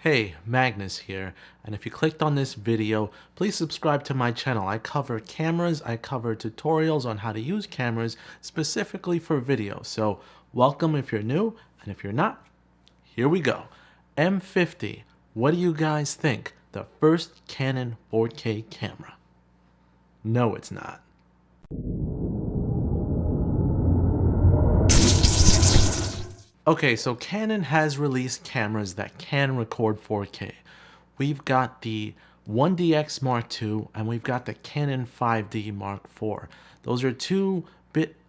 Hey, Magnus here, and if you clicked on this video, please subscribe to my channel. I cover cameras, I cover tutorials on how to use cameras specifically for video. So welcome if you're new, and if you're not, here we go. M50, what do you guys think? The first Canon 4K camera? No, it's not. Okay, so Canon has released cameras that can record 4K. We've got the 1DX Mark II and we've got the Canon 5D Mark IV. Those are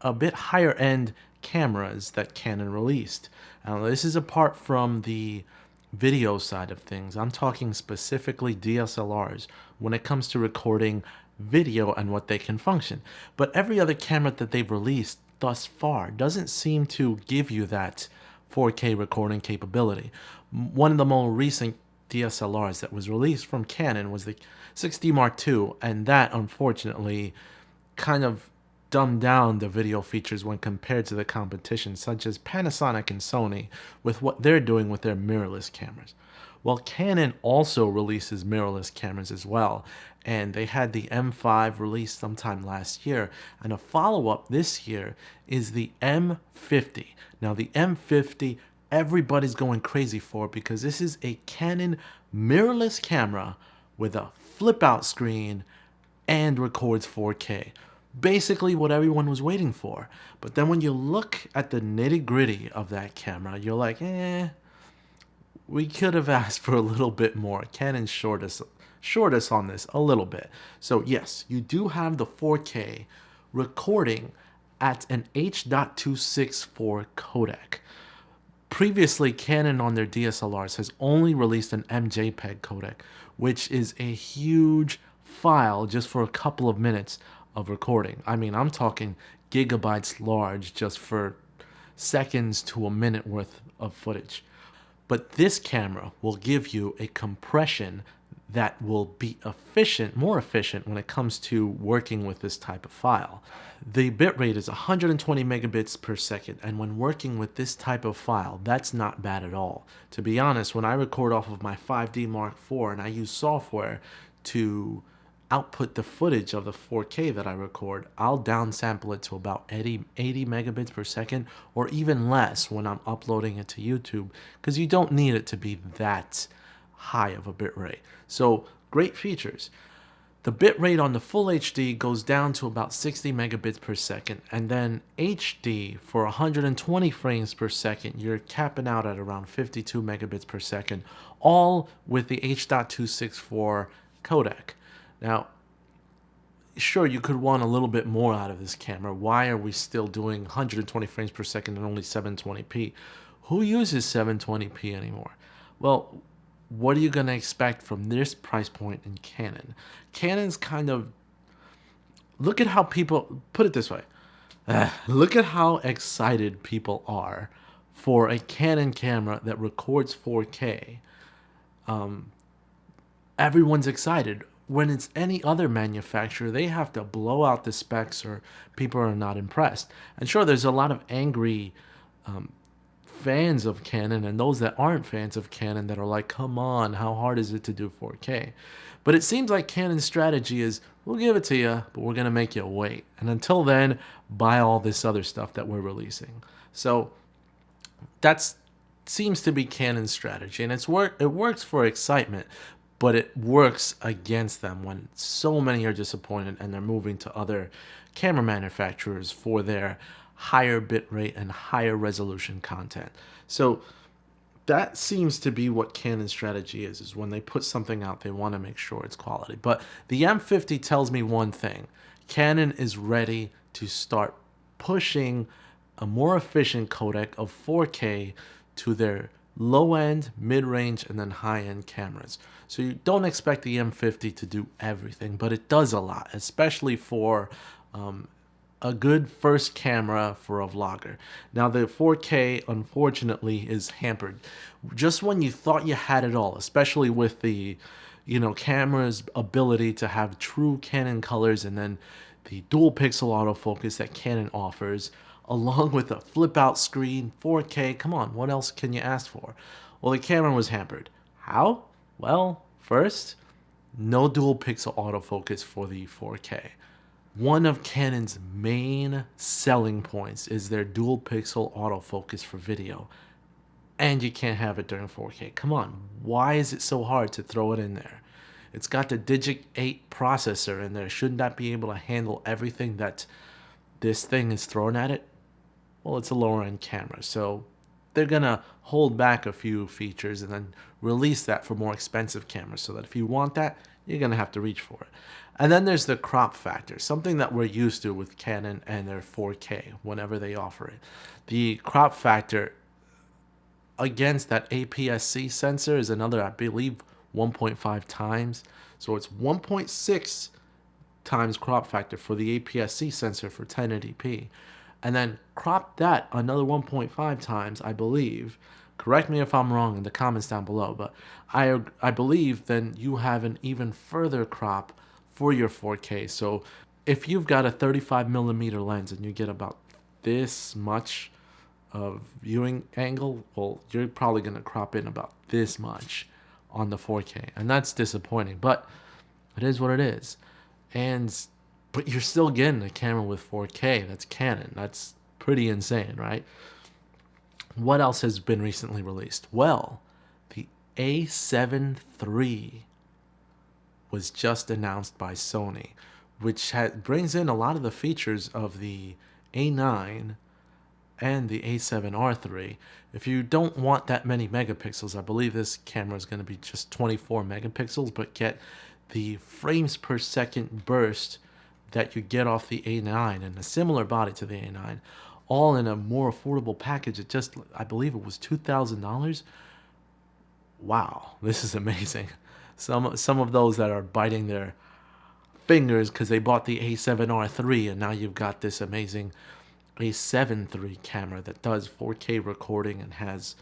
a bit higher end cameras that Canon released. Now this is apart from the video side of things. I'm talking specifically DSLRs when it comes to recording video and what they can function. But every other camera that they've released thus far doesn't seem to give you that 4K recording capability. One of the more recent DSLRs that was released from Canon was the 6D Mark II, and that unfortunately kind of dumbed down the video features when compared to the competition, such as Panasonic and Sony, with what they're doing with their mirrorless cameras. Well, Canon also releases mirrorless cameras as well, and they had the M5 released sometime last year, and a follow-up this year is the M50. Now, the M50, everybody's going crazy for because this is a Canon mirrorless camera with a flip-out screen and records 4K. Basically what everyone was waiting for. But then when you look at the nitty-gritty of that camera, you're like, we could have asked for a little bit more. Canon short us on this a little bit. So yes, you do have the 4K recording at an H.264 codec. Previously, Canon on their DSLRs has only released an MJPEG codec, which is a huge file just for a couple of minutes of recording. I mean, I'm talking gigabytes large just for seconds to a minute worth of footage. But this camera will give you a compression that will be more efficient when it comes to working with this type of file. The bitrate is 120 megabits per second, and when working with this type of file, that's not bad at all. To be honest, when I record off of my 5D Mark IV and I use software to output the footage of the 4K that I record, I'll downsample it to about 80 megabits per second or even less when I'm uploading it to YouTube, because you don't need it to be that high of a bitrate. So great features. The bitrate on the full HD goes down to about 60 megabits per second, and then HD for 120 frames per second, you're capping out at around 52 megabits per second, all with the H.264 codec. Now, sure, you could want a little bit more out of this camera. Why are we still doing 120 frames per second and only 720p? Who uses 720p anymore? Well, what are you going to expect from this price point in Canon? Canon's kind of... Look at how people... Put it this way. Look at how excited people are for a Canon camera that records 4K. Everyone's excited. When it's any other manufacturer, they have to blow out the specs or people are not impressed. And sure, there's a lot of angry fans of Canon and those that aren't fans of Canon that are like, come on, how hard is it to do 4K? But it seems like Canon's strategy is, we'll give it to you, but we're going to make you wait. And until then, buy all this other stuff that we're releasing. So that seems to be Canon's strategy. And it works for excitement, but it works against them when so many are disappointed and they're moving to other camera manufacturers for their higher bitrate and higher resolution content. So that seems to be what Canon's strategy is when they put something out, they want to make sure it's quality. But the M50 tells me one thing. Canon is ready to start pushing a more efficient codec of 4K to their low-end, mid-range, and then high-end cameras. So you don't expect the M50 to do everything, but it does a lot, especially for a good first camera for a vlogger. Now the 4K, unfortunately, is hampered. Just when you thought you had it all, especially with the, camera's ability to have true Canon colors and then the dual pixel autofocus that Canon offers, along with a flip out screen, 4K, come on, what else can you ask for? Well, the camera was hampered. How? Well, first, no dual pixel autofocus for the 4K. One of Canon's main selling points is their dual pixel autofocus for video. And you can't have it during 4K. Come on, why is it so hard to throw it in there? It's got the Digic 8 processor in there. Shouldn't that be able to handle everything that this thing is thrown at it? Well, it's a lower end camera, so they're gonna hold back a few features and then release that for more expensive cameras, so that if you want that, you're gonna have to reach for it. And then there's the crop factor, something that we're used to with Canon and their 4K whenever they offer it. The crop factor against that APS-C sensor is another, I believe, 1.5 times. So it's 1.6 times crop factor for the APS-C sensor for 1080p. And then crop that another 1.5 times, I believe. Correct me if I'm wrong in the comments down below, but I believe then you have an even further crop for your 4K. So if you've got a 35mm lens and you get about this much of viewing angle, well, you're probably going to crop in about this much on the 4K, and that's disappointing, but it is what it is. But you're still getting a camera with 4K. That's Canon. That's pretty insane, right? What else has been recently released? Well, the A7III was just announced by Sony, which brings in a lot of the features of the A9 and the A7R III. If you don't want that many megapixels, I believe this camera is going to be just 24 megapixels, but get the frames per second burst that you get off the A9 and a similar body to the A9, all in a more affordable package. It just, I believe it was $2,000. Wow, this is amazing. Some of those that are biting their fingers because they bought the A7R III, and now you've got this amazing A7III camera that does 4K recording and has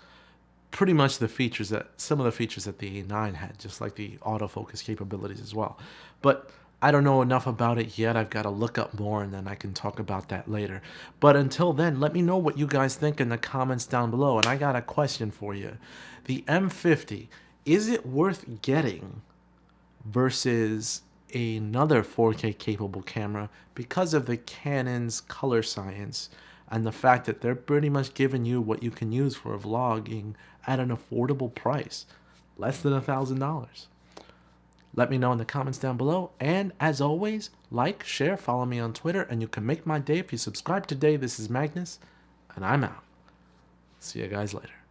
pretty much the features that some of the features that the A9 had, just like the autofocus capabilities as well. But I don't know enough about it yet. I've got to look up more, and then I can talk about that later. But until then, let me know what you guys think in the comments down below. And I got a question for you. The M50, is it worth getting versus another 4K capable camera because of the Canon's color science and the fact that they're pretty much giving you what you can use for vlogging at an affordable price, less than $1,000? Let me know in the comments down below, and as always, like, share, follow me on Twitter, and you can make my day if you subscribe today. This is Magnus, and I'm out. See you guys later.